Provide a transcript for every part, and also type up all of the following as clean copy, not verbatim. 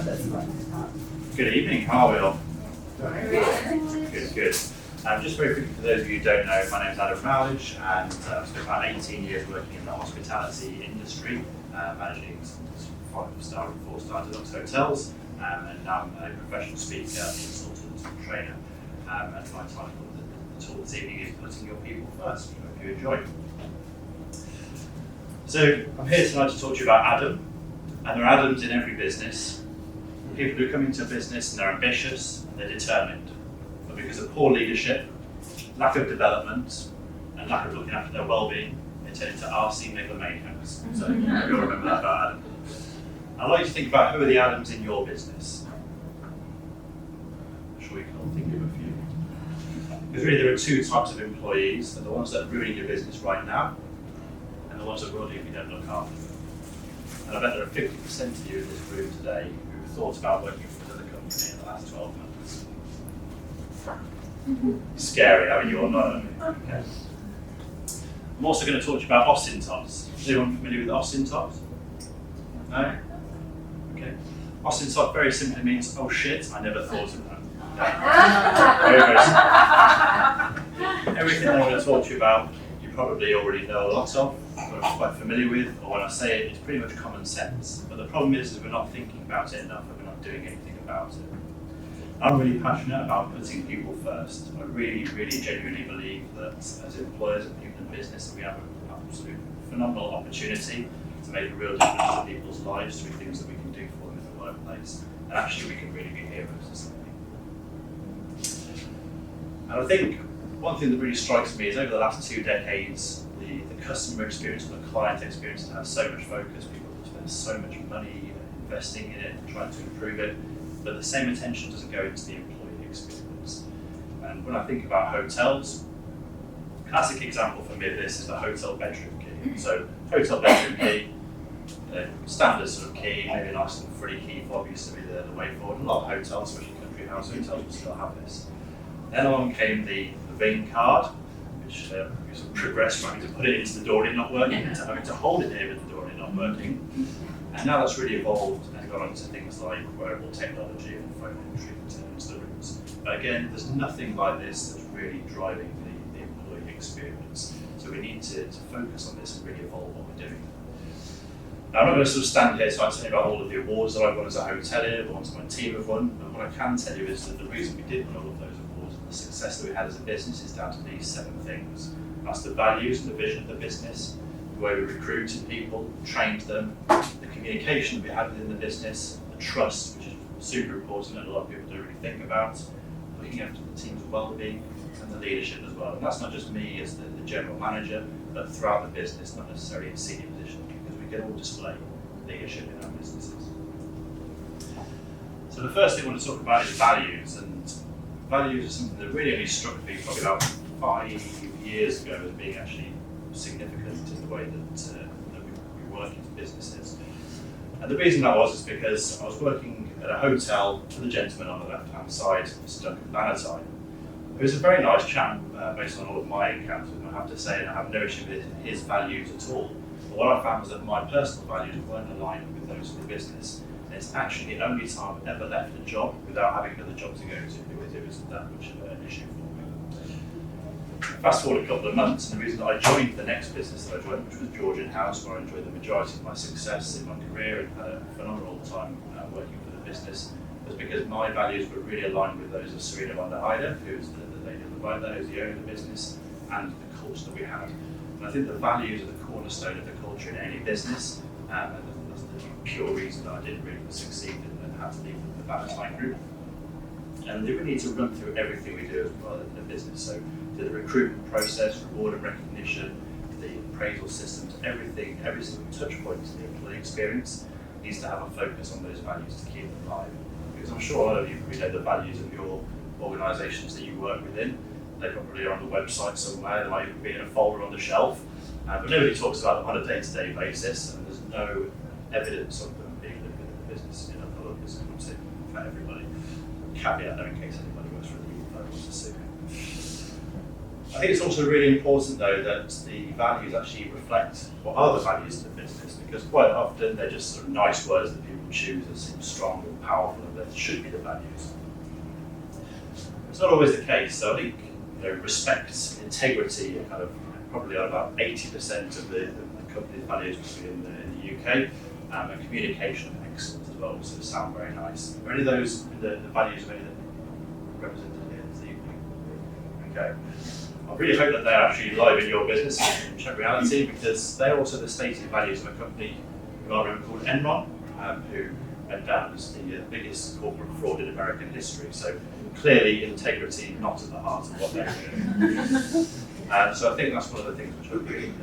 Good evening, how are we all? Good. Just very quickly, for those of you who don't know, my name is Rowledge, and I've spent about 18 years working in the hospitality industry, managing some 5-star and 4-star deluxe hotels, and now I'm a professional speaker, consultant, and trainer, and my title the talk this evening is Putting Your People First, which I hope you enjoy. So I'm here tonight to talk to you about Adam, and there are Adams in every business. People who come into a business and they're ambitious and they're determined, but because of poor leadership, lack of development, and lack of looking after their well-being, they turn into RC megalomaniacs. So you'll remember that about Adam. I'd like you to think about who are the Adams in your business. I'm sure you can all think of a few. Because really there are two types of employees. They're the ones that are ruining your business right now, and the ones that will do if you don't look after them. And I bet there are 50% of you in this room today who've thought about working for another company in the last 12 months. Scary, I mean, you all know. Okay. I'm also going to talk to you about Osintots. Is anyone familiar with Osintots? No? Okay. Osintot very simply means, oh shit, I never thought of that. Okay. Very simple. Everything I'm going to talk to you about, you probably already know a lot of, or are quite familiar with, or when I say it, it's pretty much common sense. But the problem is we're not thinking about it enough, and we're not doing anything about it. I'm really passionate about putting people first. I really, really genuinely believe that as employers and people in business, we have an absolute phenomenal opportunity to make a real difference to people's lives through things that we can do for them in the workplace. And actually, we can really be heroes to something. And I think one thing that really strikes me is over the last 2 decades, the customer experience and the client experience has had so much focus. People have spent so much money investing in it, trying to improve it, but the same attention doesn't go into the employee experience. And when I think about hotels, classic example for me of this is the hotel bedroom key. So hotel bedroom key, standard sort of key, maybe a nice little free key fob used to be the way forward. A lot of hotels, especially country house hotels, will still have this. Then along came the Ring card, which sort of progressed from having to put it into the door and it not working, into having to hold it near with the door and it not working. And now that's really evolved and gone on to things like wearable technology and phone entry into the rooms. But again, there's nothing like this that's really driving the employee experience. So we need to focus on this and really evolve what we're doing. Now, I'm not going to sort of stand here trying to tell you about all of the awards that I've won as a hotelier, the ones my team have won, but what I can tell you is that the reason we did win all of those awards and the success that we had as a business is down to these 7 things. That's the values and the vision of the business, the way we recruited people, trained them, the communication that we had within the business, the trust, which is super important and a lot of people don't really think about, looking after the team's well-being, and the leadership as well. And that's not just me as the general manager, but throughout the business, not necessarily in senior positions, because we can all display leadership in our businesses. So the first thing I want to talk about is values, and values are something that really only struck me probably about 5 years ago as being actually significant in the way that we work into businesses. And the reason that was is because I was working at a hotel with a gentleman on the left-hand side, Mr. Duncan Bannatyne. He was a very nice chap based on all of my encounters, and I have to say, and I have no issue with his values at all. But what I found was that my personal values weren't aligned with those of the business. And it's actually the only time I've ever left a job without having another job to go to, because it was that much of an issue for me. Fast forward a couple of months, and the reason that I joined the next business that I joined, which was Georgian House, where I enjoyed the majority of my success in my career and had a phenomenal time working for the business, was because my values were really aligned with those of Serena van der Heide, who's the lady on the right there, who's the owner of the business, and the culture that we had. And I think the values are the cornerstone of the culture in any business, and that's the pure reason that I didn't really succeed and had to leave the Bannatyne group. And they really need to run through everything we do as well in the business. So the recruitment process, reward and recognition, the appraisal systems, everything, every single touch point in the employee experience needs to have a focus on those values to keep them alive. Because I'm sure a lot of you probably know the values of your organisations that you work within. They probably are on the website somewhere, they might even be in a folder on the shelf, but nobody talks about them on a day-to-day basis, and there's no evidence of them being lived within the business. You know, the look is for everybody. Caveat there in case anybody works for the wants to sue. I think it's also really important though that the values actually reflect what are the values of the business, because quite often they're just sort of nice words that people choose that seem strong and powerful and that should be the values. It's not always the case, so I think respect, integrity are kind of probably on about 80% of the company's values in the UK, and communication excellence as well, so sound very nice. Are any of those the values of any that represented here this evening? Okay. I really hope that they're actually live in your business in Czech reality, because they're also the stated values of a company who I remember called Enron, who went down as the biggest corporate fraud in American history. So clearly integrity not at the heart of what they're doing. So I think that's one of the things which I would really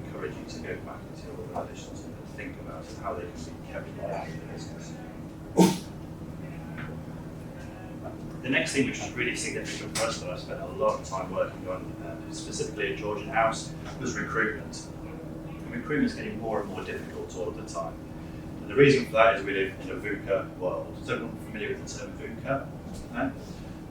encourage you to go back into your organisations and think about and how they can be kept in the business. The next thing which was really significant for us that I spent a lot of time working on, specifically at Georgian House, was recruitment. And recruitment is getting more and more difficult all of the time. And the reason for that is we live in a VUCA world. Is everyone familiar with the term VUCA? No?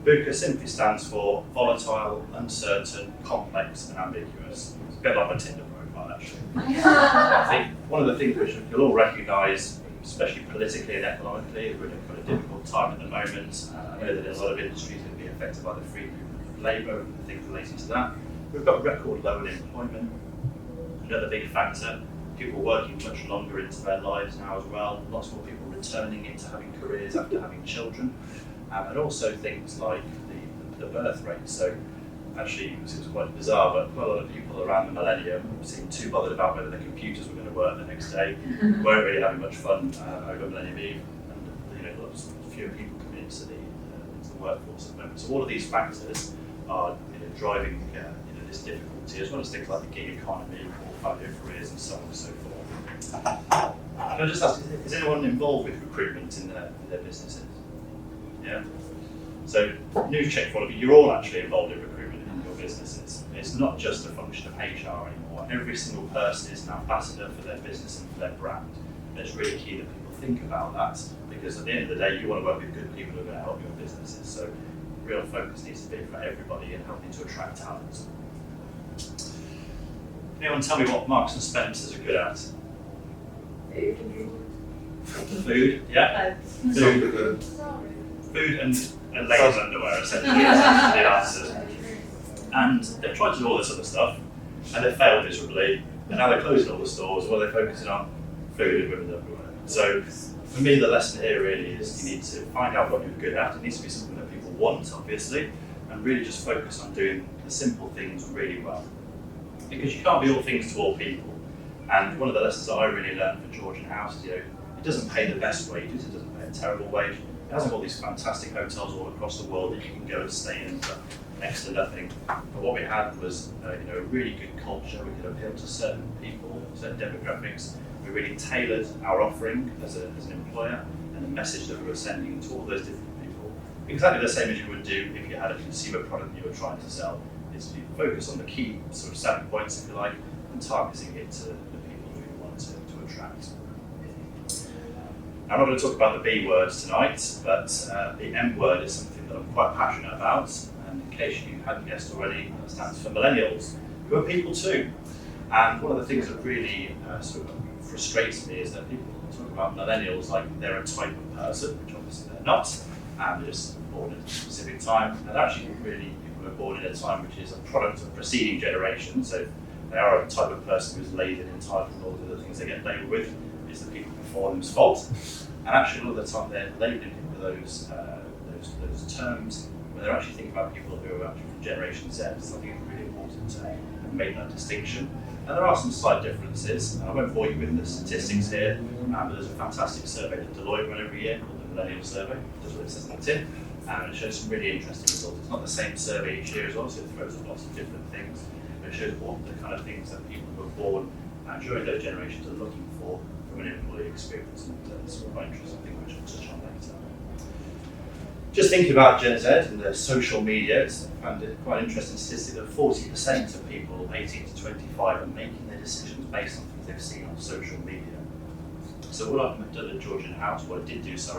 VUCA simply stands for volatile, uncertain, complex and ambiguous. It's a bit like my Tinder profile actually. I think one of the things which you'll all recognise, especially politically and economically, is we're in a kind of difficult time at the moment. I know that a lot of industries are going to be affected by the free movement of labour and things relating to that. We've got record low unemployment. Another big factor, people working much longer into their lives now as well. Lots more people returning into having careers after having children. And also things like the birth rate. So actually, it was quite bizarre, but quite a lot of people around the millennium seemed too bothered about whether their computers were going to work the next day, weren't really having much fun over Millennium Eve, and lots fewer people coming into the workforce at the moment. So all of these factors are driving this difficulty, as well as things like the gig economy, portfolio careers, and so on and so forth. Can I just ask, is anyone involved with recruitment in their businesses? Yeah. So, news check for all of you, you're all actually involved in recruitment in your businesses. It's not just a function of HR anymore. Every single person is an ambassador for their business and for their brand. And it's really key that people think about that, because at the end of the day, you want to work with good people who are going to help your businesses. So, real focus needs to be for everybody in helping to attract talent. Can anyone tell me what Marks and Spencers are good at? Food, yeah. Food and ladies' underwear, essentially, is the answer. And they've tried to do all this other stuff, and they've failed miserably. And now they're closing all the stores while they're focusing on food and women's underwear. So, for me, the lesson here really is you need to find out what you're good at. It needs to be something that people want, obviously, and really just focus on doing the simple things really well. Because you can't be all things to all people. And one of the lessons that I really learned for Georgian House is, it doesn't pay the best wages, it doesn't pay a terrible wage. It has all these fantastic hotels all across the world that you can go and stay in for next to nothing. But what we had was a really good culture. We could appeal to certain people, certain demographics. We really tailored our offering as an employer and the message that we were sending to all those different people. Exactly the same as you would do if you had a consumer product that you were trying to sell. Is to focus on the key sort of selling points, if you like, and targeting it to the people who you want to attract. I'm not going to talk about the B words tonight, but the M word is something that I'm quite passionate about. And in case you hadn't guessed already, it stands for millennials, who are people too. And one of the things that really sort of frustrates me is that people talk about millennials like they're a type of person, which obviously they're not, and they're just born at a specific time. And actually, really, people are born in a time which is a product of preceding generations. So they are a type of person who's laden and entitled, and all the other things they get labelled with is the people before them's fault. And actually, a lot of the time they're labelling people with those terms when they're actually thinking about people who are actually from Generation Z. So I think it's really important to make that distinction. And there are some slight differences. And I won't bore you with the statistics here, but there's a fantastic survey that Deloitte run every year called the Millennial Survey. That's what it says on the tin. And it shows some really interesting results. It's not the same survey each year as well, so it throws up lots of different things. But it shows what the kind of things that people who are born during those generations are looking for from an employee experience. And it's quite interesting, I think, which we'll touch on later. Just thinking about Gen Z and the social media, I found it quite an interesting statistic that 40% of people 18 to 25 are making their decisions based on things they've seen on social media. So what I've done at Georgian House, what I did do, is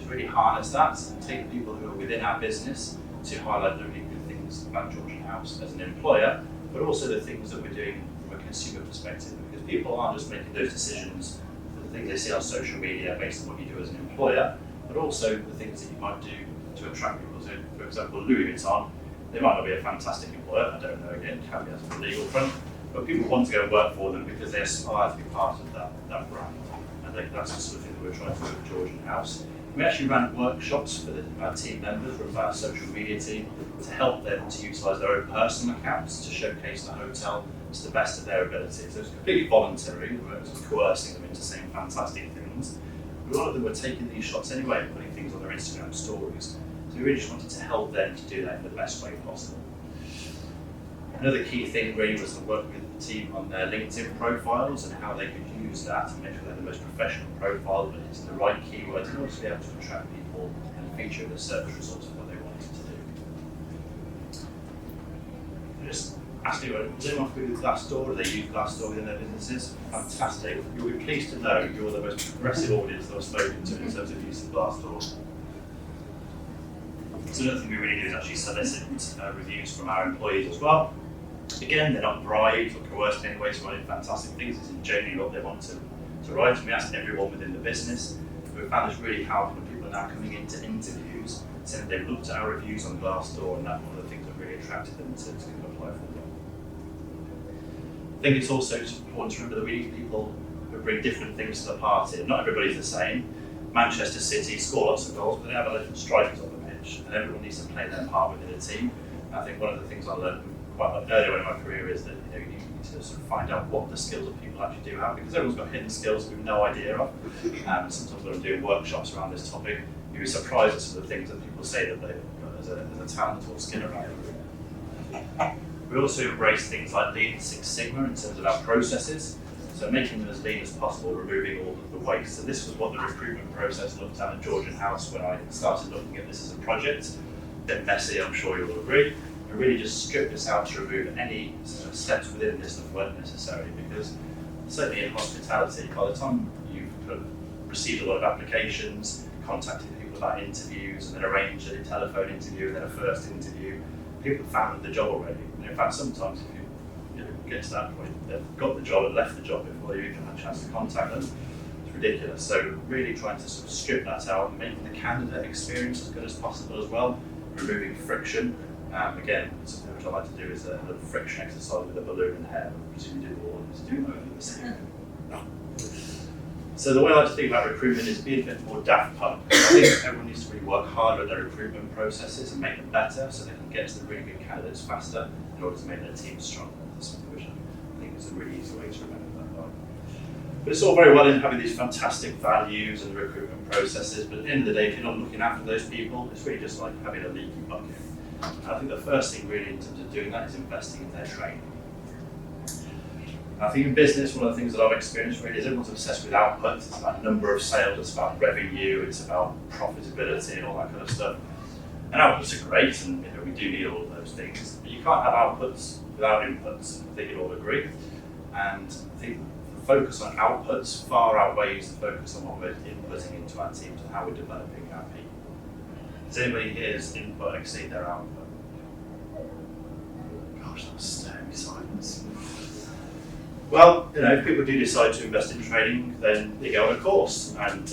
really harness that and take the people who are within our business to highlight the really good things things about Georgian House as an employer, but also the things that we're doing from a consumer perspective, because people aren't just making those decisions for the things they see on social media based on what you do as an employer, but also the things that you might do to attract people. So, for example, Louis Vuitton, they might not be a fantastic employer, I don't know, again, caveats on the legal front, but people want to go and work for them because they aspire to be part of that brand. And I think that's the sort of thing that we're trying to do at Georgian House. We actually ran workshops for our team members, run by our social media team, to help them to utilise their own personal accounts to showcase the hotel to the best of their ability. So it's completely voluntary, we weren't coercing them into saying fantastic things. But a lot of them were taking these shots anyway and putting things on their Instagram stories. So we really just wanted to help them to do that in the best way possible. Another key thing really was to work with the team on their LinkedIn profiles and how they could use that to make sure they're the most professional profile, but it's the right keywords, and also be able to attract people and feature the search results of what they wanted to do. Just ask you, does anyone familiar with Glassdoor? Do they use Glassdoor within their businesses? Fantastic. You'll be pleased to know you're the most progressive audience that I've spoken to in terms of using Glassdoor. So another thing we really do is actually solicit reviews from our employees as well. Again, they're not bribed or coerced in any way to write fantastic things. It's generally what they want to write. And we ask everyone within the business. We've found this really powerful when people are now coming into interviews, saying that they've looked at our reviews on Glassdoor, and that's one of the things that really attracted them to come apply for the role. I think it's also important to remember that we need people who bring different things to the party. Not everybody's the same. Manchester City score lots of goals, but they have 11 strikers on the pitch, and everyone needs to play their part within a team. I think one of the things I learned quite early in my career is that you need to sort of find out what the skills that people actually do have, because everyone's got hidden skills that we've no idea of. Sometimes when I'm doing workshops around this topic, you'll be surprised at some of the things that people say that they've got as a talent or skill around it. We also embrace things like Lean Six Sigma in terms of our processes, so making them as lean as possible, removing all of the waste. So this was what the recruitment process looked at Georgian House when I started looking at this as a project. A bit messy, I'm sure you'll agree. I really just stripped this out to remove any sort of steps within this that weren't necessary, because certainly in hospitality, by the time you've kind of received a lot of applications, contacted people about interviews, and then arranged a telephone interview and then a first interview, people have found the job already. And in fact, sometimes if you get to that point, they've got the job and left the job before you even had a chance to contact them. It's ridiculous. So really trying to sort of strip that out and making the candidate experience as good as possible as well, removing friction. Again, something which I like to do is a little friction exercise with a balloon and hair. I presume you do all of this, do the same. So the way I like to think about recruitment is being a bit more Daft Punk. I think everyone needs to really work harder at their recruitment processes and make them better so they can get to the really good candidates faster in order to make their team stronger. That's something which I think is a really easy way to remember that part. But it's all very well in having these fantastic values and the recruitment processes, but at the end of the day, if you're not looking after those people, it's really just like having a leaky bucket. And I think the first thing really in terms of doing that is investing in their training. I think in business, one of the things that I've experienced really is everyone's obsessed with output. It's about number of sales, it's about revenue, it's about profitability and all that kind of stuff. And outputs are great, and we do need all of those things, but you can't have outputs without inputs. I think you'd all agree. And I think the focus on outputs far outweighs the focus on what we're inputting into our teams and how we're developing our people. Does anybody here's input exceed their output? Gosh, that was staring silence. Well, if people do decide to invest in training, then they go on a course, and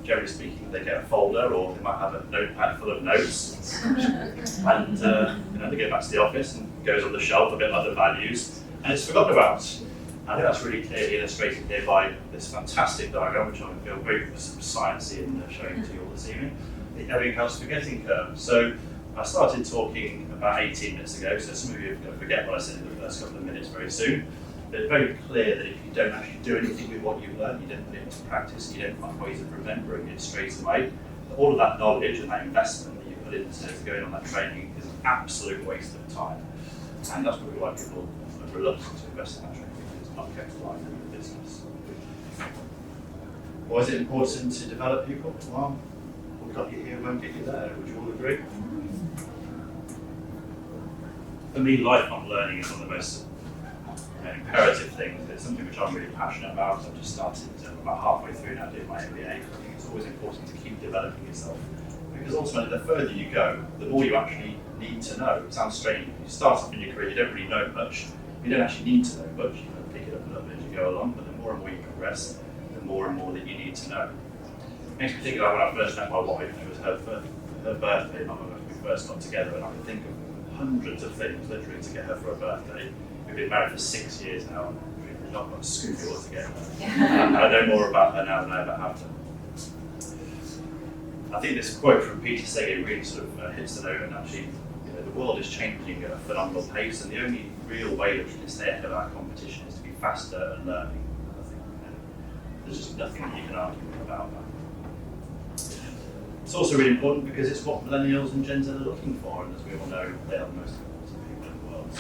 generally speaking, they get a folder, or they might have a notepad full of notes, and they go back to the office and it goes on the shelf a bit like the values, and it's forgotten about. I think that's really clearly illustrated here by this fantastic diagram, which I feel very sciencey in showing to you all this evening. The Ebbing House Forgetting Curve. So I started talking about 18 minutes ago, so some of you are going to forget what I said in the first couple of minutes very soon. But it's very clear that if you don't actually do anything with what you've learned, you don't put it into practice, you don't find ways of remembering it straight away, all of that knowledge and that investment that you put into going on that training is an absolute waste of time. And that's probably why people are reluctant to invest in that training, because it's not kept alive in the business. Why is it important to develop people? Well, what got you here won't get you there, would you all agree? For me, lifelong learning is one of the most imperative things. It's something which I'm really passionate about. I've just started about halfway through now doing my MBA. I think it's always important to keep developing yourself, Because ultimately, the further you go, the more you actually need to know. It sounds strange. If you start off in your career, you don't really know much. You don't actually need to know much. You can pick it up a little bit as you go along, but the more and more you progress, the more and more that you need to know. It makes me think about when I first met my wife. It was her birthday, not when we first got together, and I can think of hundreds of things literally to get her for her birthday. We've been married for 6 years now, and we've not got a Scooby all together. I know more about her now than I ever have done. I think this quote from Peter Sagan really sort of hits the note, and actually, the world is changing at a phenomenal pace, and the only real way that we can stay ahead of our competition is to be faster and learning. I think there's just nothing that you can argue about that. It's also really important because it's what millennials and Gen Z are looking for, and as we all know, they are the most important people in the world.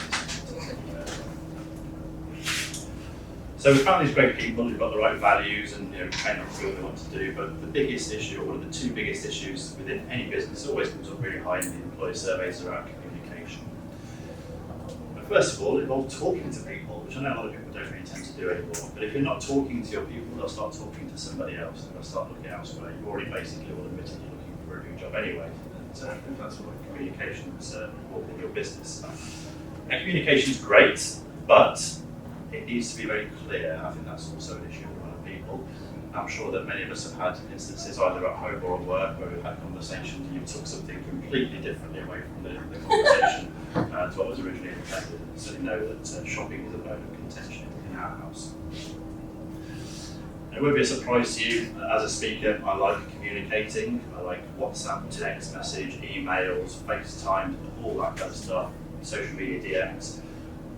So we found these great people who've got the right values and train them to do what they want to do, but the biggest issue, or one of the two biggest issues within any business, always comes up really high in the employee surveys around communication. But first of all, it involves talking to people, which I know a lot of people don't really tend to do anymore, but if you're not talking to your people, they'll start talking to somebody else, and they'll start looking elsewhere. You've already basically all admitted you're looking for a new job anyway, and that's what communication is involved in your business. Now, communication is great, but it needs to be very clear. I think that's also an issue for a lot of people. I'm sure that many of us have had instances either at home or at work where we've had conversations and you took something completely differently away from the conversation to what was originally intended. So you know that shopping is a bone of contention in our house. And it won't be a surprise to you, as a speaker, I like communicating. I like WhatsApp, text message, emails, FaceTime, all that kind of stuff, social media DMs.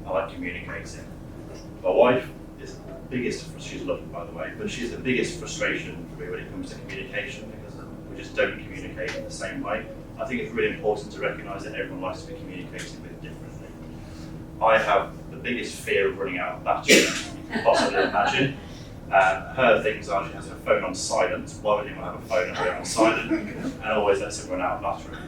I like communicating. My wife is the biggest, she's lovely by the way, but she's the biggest frustration for me when it comes to communication because we just don't communicate in the same way. I think it's really important to recognise that everyone likes to be communicated with differently. I have the biggest fear of running out of battery you can possibly imagine. Her things are she has her phone on silent. Why would anyone have a phone and put it on silent? And always lets it run out of battery.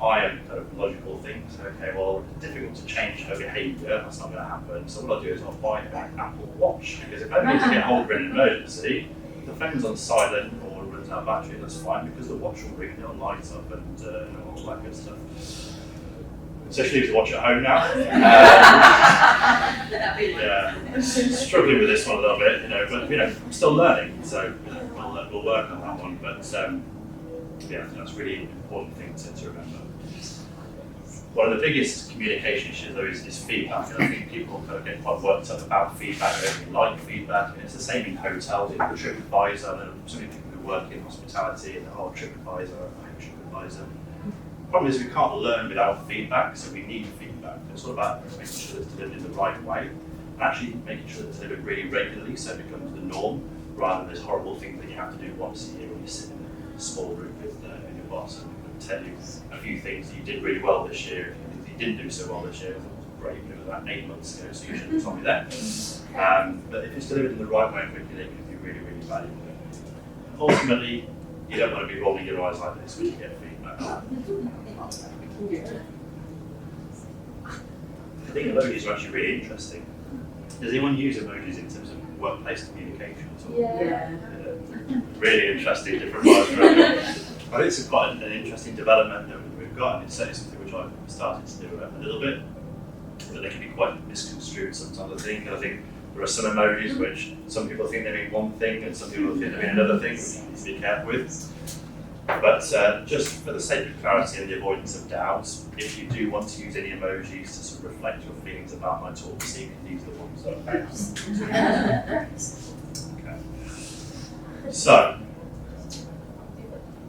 I am kind of logical things. Okay, well, it's difficult to change her behaviour. That's not going to happen. So what I do is I'll buy her an Apple Watch because if I need to get hold of her in an emergency, if the phone's on silent or runs out of battery, that's fine because the watch will ring and it'll light up and all that good stuff. So she leaves the watch at home now. Yeah, struggling with this one a little bit, but I'm still learning, so we'll work on that one. But yeah, that's a really important thing to remember. One of the biggest communication issues though is feedback, and I think people kind of get quite worked up about feedback. They don't really like feedback, and it's the same in hotels. The TripAdvisor, there are so many people who work in hospitality, and TripAdvisor, I hate TripAdvisor. The problem is we can't learn without feedback, so we need feedback. It's all about making sure it's delivered in the right way, and actually making sure it's delivered really regularly so it becomes the norm, rather than this horrible thing that you have to do once a year when you sit in a small group with your boss and tell you a few things that you did really well this year. If you didn't do so well this year, it was great, but it was about 8 months ago, so you shouldn't have told me that. But if it's delivered in the right way and quickly, it can be really, really valuable. Ultimately, you don't want to be rolling your eyes like this when you get feedback. I think emojis are actually really interesting. Does anyone use emojis in terms of workplace communication at all? Yeah. Really interesting, different words. I think it's quite an interesting development that we've got, and it's certainly something which I've started to do a little bit, but they can be quite misconstrued sometimes, I think. And I think there are some emojis which some people think they mean one thing and some people think they mean another thing, which you need to be careful with. But just for the sake of clarity and the avoidance of doubt, if you do want to use any emojis to sort of reflect your feelings about my talk this evening, these are the ones that I Okay. So,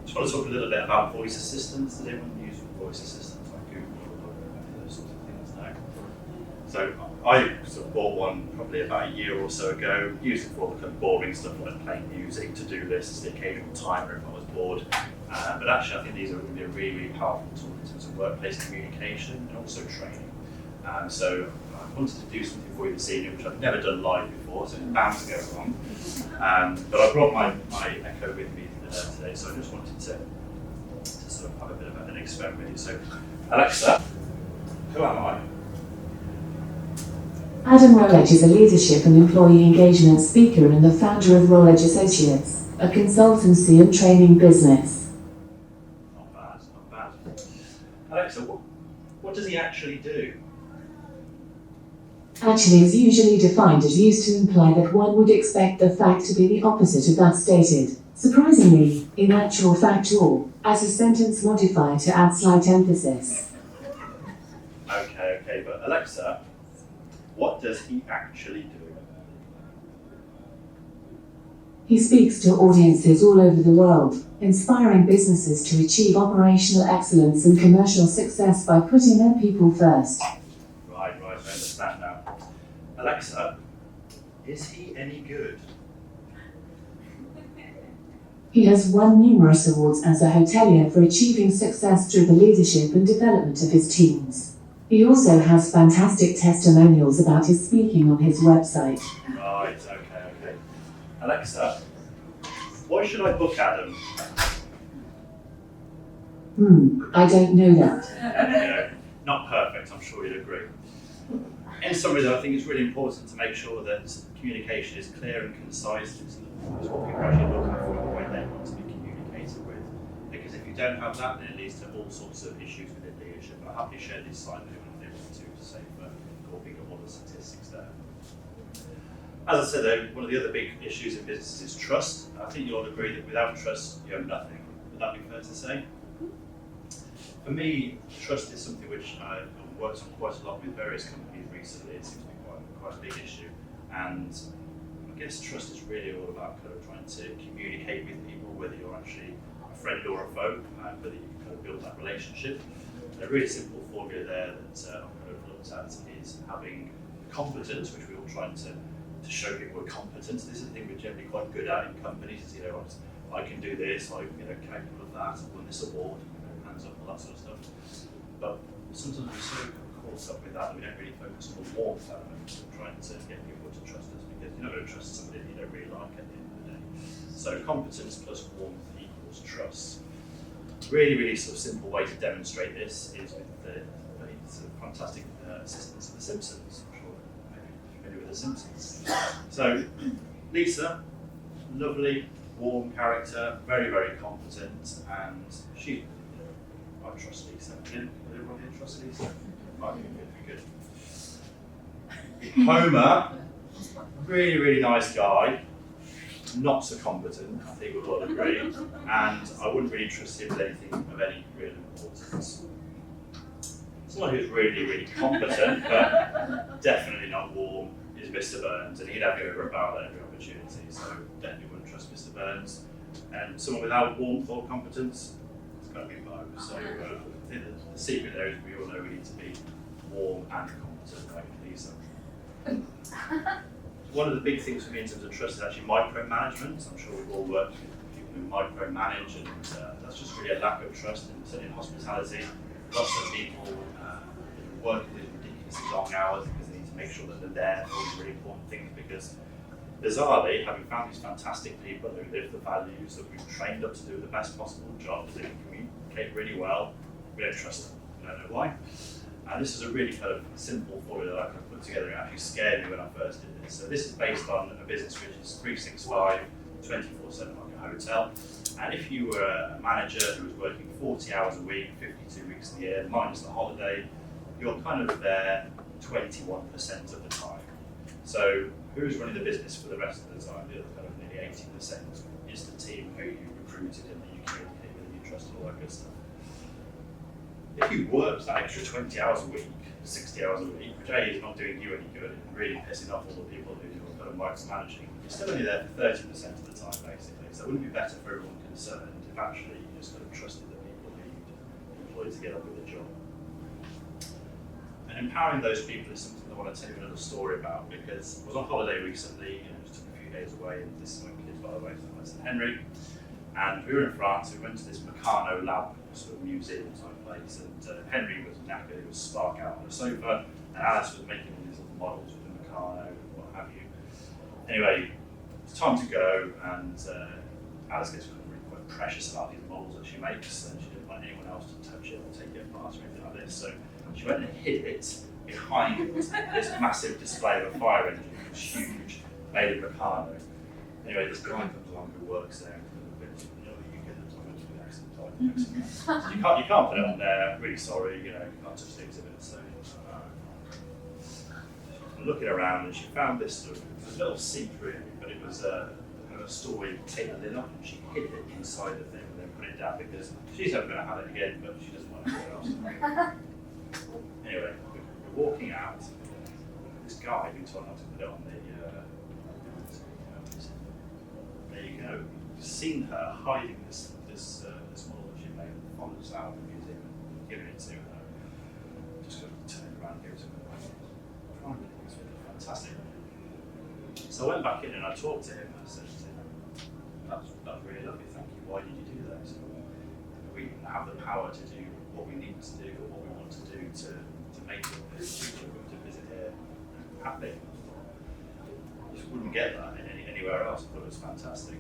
I want to talk a little bit about voice assistants. Does anyone use voice assistants like Google or those sorts of things now? So I sort of bought one probably about a year or so ago, used it for all the kind of boring stuff like playing music, to-do lists, the occasional timer if I was bored. But actually I think these are going to be a really, really powerful tool in terms of workplace communication and also training. So I wanted to do something for you this evening, which I've never done live before, so it's bound to go wrong. But I brought my Echo with me today, so I just wanted to sort of have a bit of an experiment with you. So, Alexa, who am I? Adam Rowledge is a leadership and employee engagement speaker and the founder of Rowledge Associates, a consultancy and training business. Alexa, what does he actually do? Actually is usually defined as used to imply that one would expect the fact to be the opposite of that stated. Surprisingly, in actual fact or, as a sentence modifier to add slight emphasis. Okay, but Alexa, what does he actually do? He speaks to audiences all over the world, inspiring businesses to achieve operational excellence and commercial success by putting their people first. Right, I understand now. Alexa, is he any good? He has won numerous awards as a hotelier for achieving success through the leadership and development of his teams. He also has fantastic testimonials about his speaking on his website. Right, okay. Alexa, why should I book Adam? I don't know that. Not perfect, I'm sure you'd agree. In summary though, I think it's really important to make sure that communication is clear and concise. It's what people are actually looking for when they want to be communicated with. Because if you don't have that, then it leads to all sorts of issues within leadership. I'll happily share this slide with you if you want to save copying up all the statistics there. As I said though, one of the other big issues in business is trust. I think you'll all agree that without trust, you have nothing. Would that be fair to say? For me, trust is something which I've worked on quite a lot with various companies recently. It seems to be quite a big issue. And I guess trust is really all about kind of trying to communicate with people, whether you're actually a friend or a foe, whether you can kind of build that relationship. And a really simple formula there that I've kind of looked at is having competence, which we're all trying to show people we're competent. This is the thing we're generally quite good at in companies, is, I can do this, I'm capable of that, I've won this award, hands up, all that sort of stuff. But sometimes we're so caught up with that we don't really focus on the warmth element of trying to get people to trust us, because you're not going to trust somebody that you don't really like at the end of the day. So competence plus warmth equals trust. Really sort of simple way to demonstrate this is with the sort of fantastic assistants of The Simpsons. I'm sure maybe you're familiar with The Simpsons. So Lisa, lovely, warm character, very competent, and I trust Lisa. Did everyone here trust Lisa? Good. Homer, really nice guy, not so competent, I think we'll all agree, and I wouldn't really trust him with anything of any real importance. Someone who's really competent, but definitely not warm, is Mr. Burns, and he'd have you over about at every opportunity, so definitely wouldn't trust Mr. Burns. And someone without warmth or competence, it's going to be Bo. So I think the secret there is we all know we need to be warm and competent, like Lisa. One of the big things for me in terms of trust is actually micromanagement. I'm sure we've all worked with people who micromanage, and that's just really a lack of trust. And certainly in hospitality, lots of people work with ridiculously long hours because they need to make sure that they're there for all the really important things, because bizarrely, having found these fantastic people who live the values that we've trained up to do the best possible job, they can communicate really well, we don't trust them. We don't know why. And this is a really kind of simple formula that I kind of put together. It actually scared me when I first did this. So this is based on a business which is 365, 24/7 like a hotel. And if you were a manager who was working 40 hours a week, 52 weeks a year, minus the holiday, you're kind of there 21% of the time. So who's running the business for the rest of the time? The other kind of nearly 80% is the team who you recruited and that you communicate with and you trust and all that good stuff. If you worked that extra 20 hours a week, 60 hours a week, which A is not doing you any good and really pissing off all the people who you're kind of micromanaging, you're still only there for 30% of the time basically. So it wouldn't be better for everyone concerned if actually you just kind of trusted the people who you'd employed to get on with the job. And empowering those people is something I want to tell you another story about, because I was on holiday recently, just took a few days away, and this is my kids by the way, so I said Henry, and we were in France, we went to this Meccano lab sort of museum type place, and Henry was knackered, he was spark out on the sofa, and Alice was making all these little models with the Meccano and what have you. Anyway, it's time to go, and Alice gets really quite precious about these models that she makes, and she didn't want anyone else to touch it or take it apart or anything like this. So she went and hid it behind this massive display of a fire engine, which was huge, made of Meccano. Anyway, this guy comes along who works there, and you can do the accent type. So you can't put it on there, really sorry, you can't touch the exhibit. So I'm looking around and she found this sort of, it was a little secret, but it was a store where you could take the lid off and she hid it inside the thing and then put it down because she's never going to have it again, but she doesn't want anyone else. Anyway, we're walking out. This guy who told us to put it on the. There you go. You've seen her hiding this model that she made on the side of the museum and giving it to her. Just got to turn around and give it to her. It was fantastic. So I went back in and I talked to him and I said to him, that was really lovely, thank you. Why did you do that? So we have the power to do what we need to do or what we want to do to make the future to visit here happen. You just wouldn't get that anywhere else. I thought it was fantastic.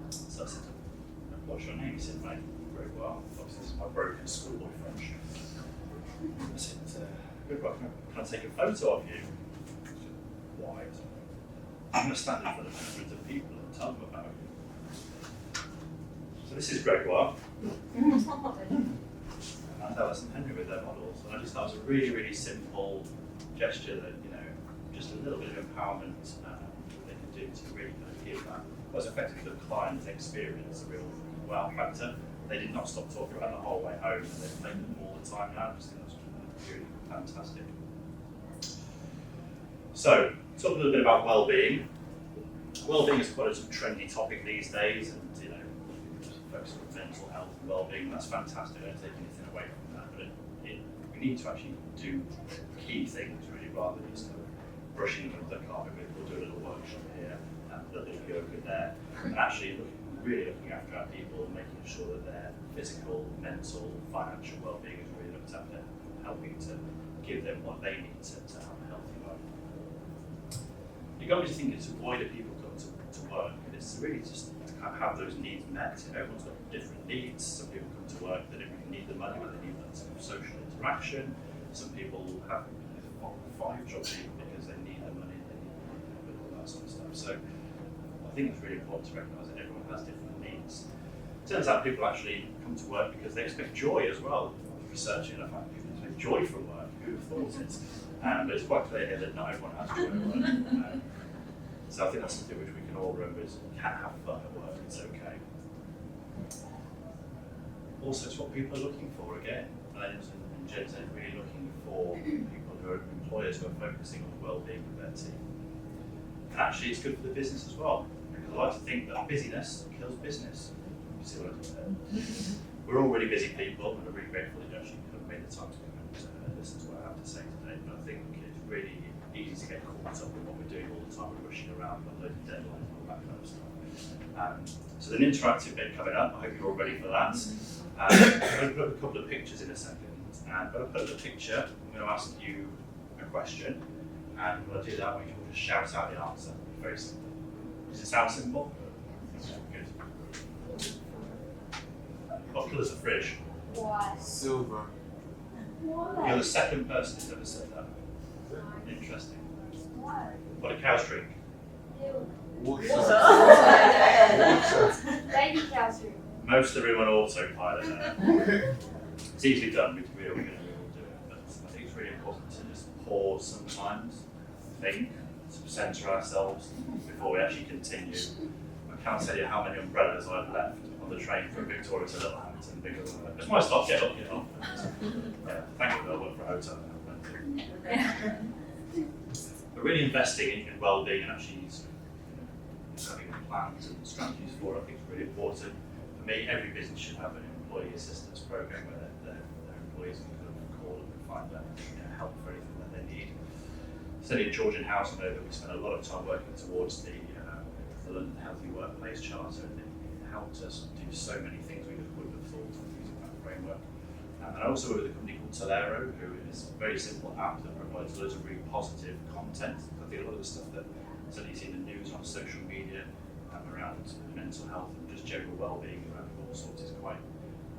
So I said, what's your name? He said, mate, very well. Obviously, this is my broken schoolboy French. I said, good luck. Can I take a photo of you? I said, why? I'm going to stand in front of hundreds of people and tell them about you. So this is Gregoire. And that's Alison Henry with their models. And I just thought it was a really, really simple gesture that, just a little bit of empowerment they can do to really kind of give that. Was effectively the client experience a real wow factor. They did not stop talking about it the whole way home, and they've played them all the time now. I just think that's really fantastic. So, talk a little bit about well-being. Well-being is quite a trendy topic these days, and just focus on mental health and well-being. That's fantastic. I don't take anything away from that, but we need to actually do key things really, rather than just kind of brushing them under the carpet. We'll do a little workshop here and a little yoga there, and actually really looking after our people and making sure that their physical, mental, financial well-being is really looked after, helping to give them what they need to have a healthy life. You got me to think it's why do people come to work, and it's really just to have those needs met. Everyone's got different needs. Some people come to work, they don't really need the money, but they need that sort of social interaction. Some people have 5 jobs even because they need the money, they need all that sort of stuff. So I think it's really important to recognise that everyone has different needs. It turns out people actually come to work because they expect joy as well. Researching the fact people expect joy from work. Who would have thought it? But it's quite clear here that not everyone has joy at work. So I think that's something which we can all remember is you can have fun at work, it's okay. Also, it's what people are looking for again. Millennials and Gen Z are really looking for people who are employers who are focusing on the well-being of their team. And actually it's good for the business as well, because I like to think that busyness kills business. You see what I did there? We're all really busy people, and I'm really grateful that you actually have made the time to come and listen to what I have to say today. But I think it's really easy to get caught up in what we're doing all the time. We're rushing around, we've got loads of deadlines and all that kind of stuff. So there's an interactive bit coming up. I hope you're all ready for that. I'm going to put up a couple of pictures in a second. And when I put up the picture, I'm going to ask you a question. And when I do that, we can just shout out the answer. Very simple. Does it sound simple? Good. What colour's the fridge? White. Silver. You're the second person who's ever said that. Interesting. What do cows drink? Water. Baby cows drink. Most of them on autopilot there. It's easily done, we're going to do it. But I think it's really important to just pause sometimes, think, centre ourselves before we actually continue. I can't tell you how many umbrellas I've left on the train from Victoria to Littlehampton because of it. It's my stop, get up, get off. Yeah, thank you, I work for a hotel now. But really investing in well-being and actually having plans and strategies for it, I think is really important. For me, every business should have an employee assistance program where their employees can kind of call and find help for anything that they need. Certainly at Georgian House, I know that we spent a lot of time working towards the London Healthy Workplace Charter, and it helped us do so many things we just wouldn't have thought of using that framework. And I also work with a company called Tolero, who is a very simple app that provides loads of really positive content. I think a lot of the stuff that certainly you see in the news on social media around mental health and just general well-being around all sorts is quite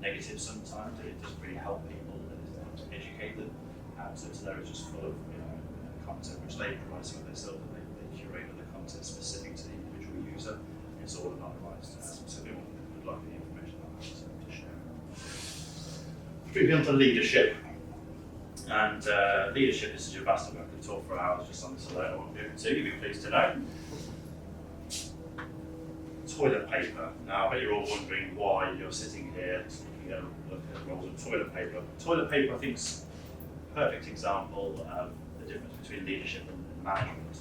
negative sometimes, and it doesn't really help people and it doesn't educate them. So Tolero is just full of content which they provide some of themselves, and they curate the content specific to the individual user. It's all anonymised, so if anyone would like any information on that, to share. moving on to leadership. And leadership is such a vast topic. I could talk for hours just on this alone. I won't be able to, you'll be pleased to know. Toilet paper. Now, I bet you're all wondering why you're sitting here looking at rolls of toilet paper. Toilet paper, I think, is a perfect example of the difference between leadership and management.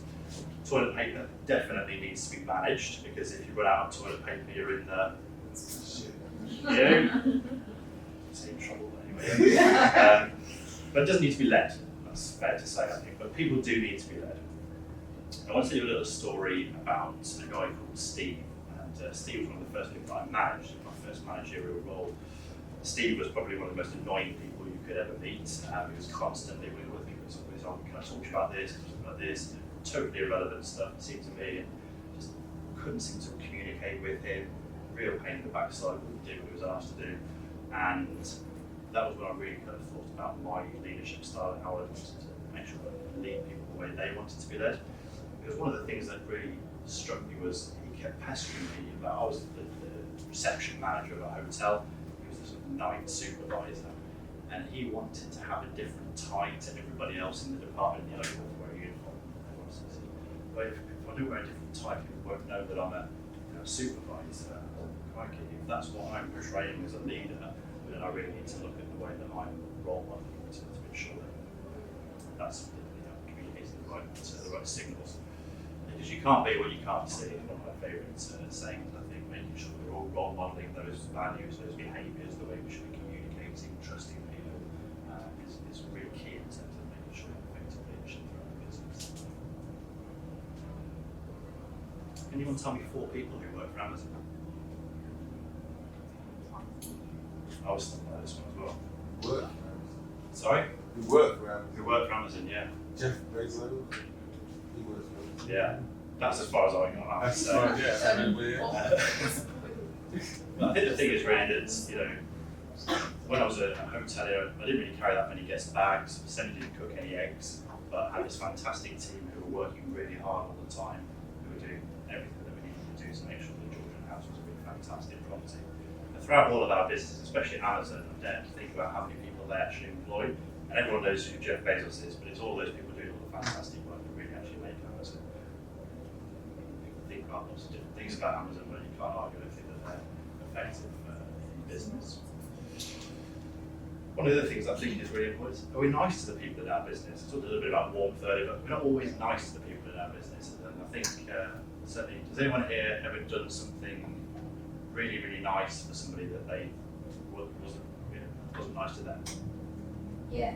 Toilet paper definitely needs to be managed, because if you run out of toilet paper, you're in the same trouble anyway. But it doesn't need to be led. That's fair to say, I think. But people do need to be led. I want to tell you a little story about a guy called Steve. And Steve was one of the first people I managed in my first managerial role. Steve was probably one of the most annoying people you could ever meet. He was constantly with me. He was on, can I talk to you about this? About this? Totally irrelevant stuff, it seemed to me. And just couldn't seem to communicate with him. Real pain in the backside, wouldn't do what he was asked to do. And that was when I really kind of thought about my leadership style and how I wanted to make sure that I lead people the way they wanted to be led. Because one of the things that really struck me was he kept pestering me about, I was the reception manager of a hotel, he was the sort of night supervisor, and he wanted to have a different tie to everybody else in the department. You know, he wore a uniform. But if I do wear a different tie, people won't know that I'm a supervisor. Crikey, if that's what I'm portraying as a leader, then I really need to look at the way that I'm role modeling to ensure that that's communicating the right signals. Because you can't be what you can't see. It's one of my favourite sayings, I think, making sure we're all role modelling those values, those behaviours, the way we should be communicating, trusting people is really key in terms of making sure we have effective leadership throughout the business. Can anyone tell me 4 people who work for Amazon? I was thinking about this one as well. Work. Sorry? Who work for Amazon? Who work for Amazon, yeah. Jeff Bezos. He works for Yeah. That's as far as I got. That's fine, yeah. I mean, But I think the thing is really that, when I was a hotelier, I didn't really carry that many guest bags, certainly didn't cook any eggs, but I had this fantastic team who were working really hard all the time, who were doing everything that we needed to do to make sure the Georgian house was a really fantastic property. And throughout all of our businesses, especially Amazon, I dare to think about how many people they actually employ. And everyone knows who Jeff Bezos is, but it's all those people doing all the fantastic work that really actually make Amazon. People think about lots of different things about Amazon, but you can't argue anything that they're effective in business. One of the things I think is really important is, are we nice to the people in our business? I talked a little bit about warmth earlier, but we're not always nice to the people in our business. And I think, certainly, has anyone here ever done something really, really nice for somebody that they wasn't nice to them? Yeah.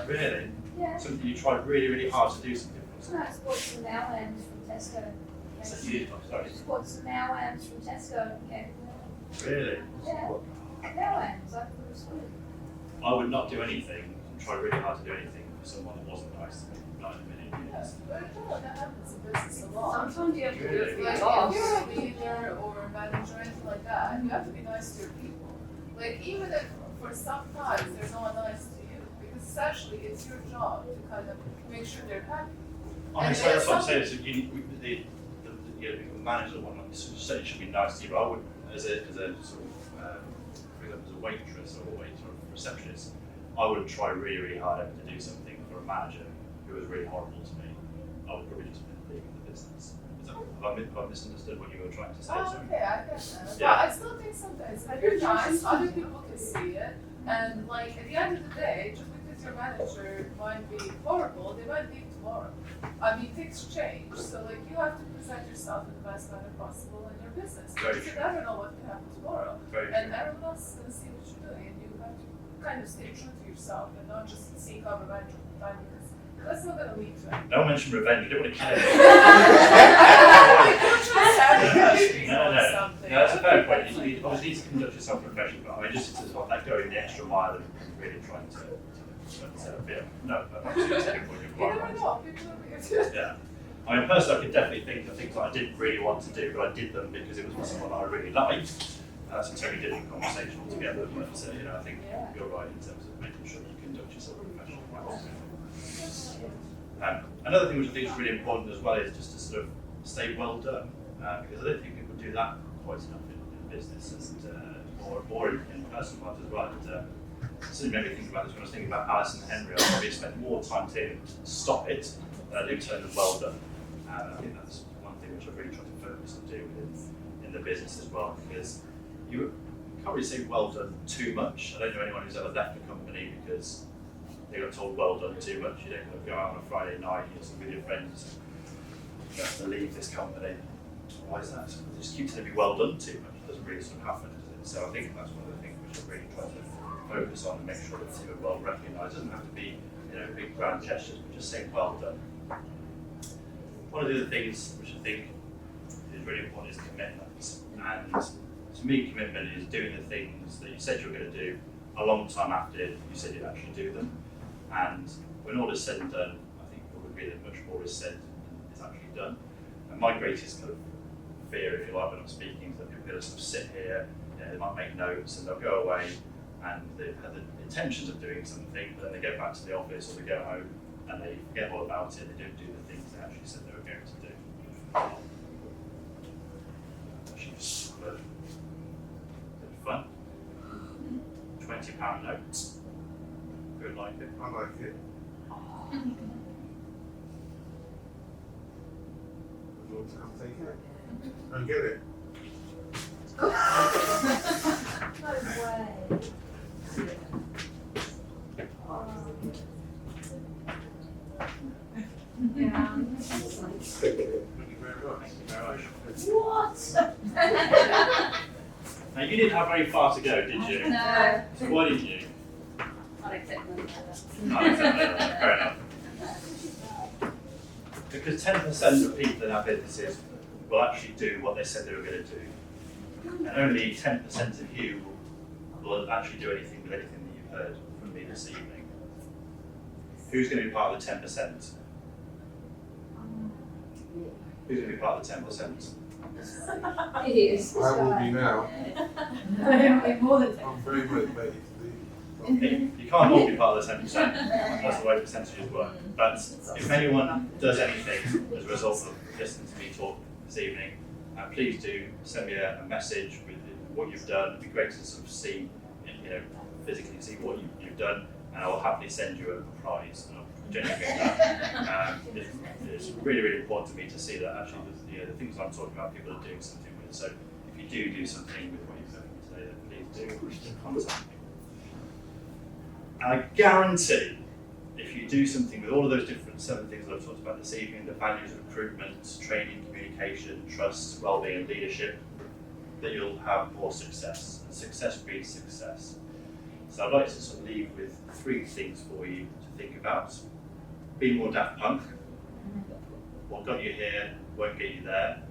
Really? Yeah. Something you tried really, really hard to do something for No, it's bought some Malams from Tesco. So you, sorry. Just bought some Malams from Tesco. Yeah. Really? Yeah. Malams. I thought it was good. I would not do anything, try really hard to do anything for someone that wasn't nice to me, not in a million years. But I feel like that happens in business a lot. Sometimes you have to do it for Like, your boss. if you're a leader or a manager or anything like that, you have to be nice to your people. Like, even if for some times they're not nice to you, because essentially it's your job to kind of make sure they're happy. I say that's what I'm saying. So the manager one certainly should be nice to you. But I would, as a sort of, for example, as a waitress or a waiter or a receptionist, I wouldn't try really, really hard ever to do something for a manager who was really horrible to me. I would probably just leave the business. Have I misunderstood what you were trying to say? Oh, Sorry. okay, I get that. Yeah. But I still think sometimes if you're nice, other people can see it. And like at the end of the day, just because your manager might be horrible, they might leave tomorrow. I mean, things change. So like you have to present yourself in the best manner possible in your business. Very Because you true. never know what can happen tomorrow. Very And true. everyone else is going to see what you're doing, and you have to kind of stay true to yourself and not just seek out revenge all the time, because that's not going to lead to anything. No one mentioned revenge. You don't want to kill anyone. No, that's a fair point. You obviously need to conduct yourself professionally, but I just sort of like going the extra mile and really trying to no, absolutely take a point. You're You quite never right. know, people are weird. Yeah. I mean, personally, I could definitely think of things that I didn't really want to do, but I did them because it was for someone that I really liked. That's a totally different conversation altogether, but I think you're right in terms of making sure that you conduct yourself professionally. Another thing which I think is really important as well is just to sort of stay well done, because I don't think people do that quite enough in business and or in personal life as well. And something made me think about this when I was thinking about Alice and Henry. I probably spent more time to stop it than I do telling them well done. And I think that's one thing which I've really tried to focus on doing in the business as well, because you can't really say well done too much. I don't know anyone who's ever left a company because they got told well done too much. You don't go out on a Friday night with your friends, you have to leave this company. Why is that? They just keep telling me well done too much. It doesn't really sort of happen, does it? So I think that's one of the things which I've really tried to focus on and make sure that it's well recognised. It doesn't have to be, big grand gestures, but just saying well done. One of the other things which I think is really important is commitment. And to me, commitment is doing the things that you said you were going to do a long time after you said you'd actually do them. And when all is said and done, I think it would be that much more is said than is actually done. And my greatest kind of fear, if you like, when I'm speaking, is that people are going to sort of sit here, they might make notes and they'll go away and they've had the intentions of doing something, but then they go back to the office or they go home and they forget all about it, they don't do the things they actually said they were going to do. Actually, just a bit of fun. £20 note. Good, like it. I like it. You want to come take it? And get it. No way. Yeah. Thank you very much. Very much. What? Now, you didn't have very far to go, did you? No. So why didn't you? Unacceptable. No, exactly. Fair enough. Because 10% of people in our businesses will actually do what they said they were going to do. And only 10% of you will actually do anything with anything that you've heard from me this evening. Who's going to be part of the 10%? Who's going to be part of the 10%? It is. I will be now. More than I'm very motivated to do. You can't all be part of the 10%. That's the way percentages work. But if anyone does anything as a result of listening to me talk this evening, please do send me a message with what you've done. It'd be great to sort of see, physically see what you've done, and I will happily send you a prize. And I'll genuinely mean that. It's really, really important to me to see that actually the things I'm talking about, people are doing something with. So if you do something with what you've done today, then please do contact me. And I guarantee, if you do something with all of those different 7 things that I've talked about this evening, the values of recruitment, training, communication, trust, well-being and leadership, that you'll have more success. And success breeds success. So I'd like to sort of leave with 3 things for you to think about. Be more Daft Punk. What got you here won't get you there.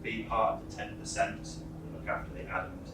Be part of the 10%. Look after the atoms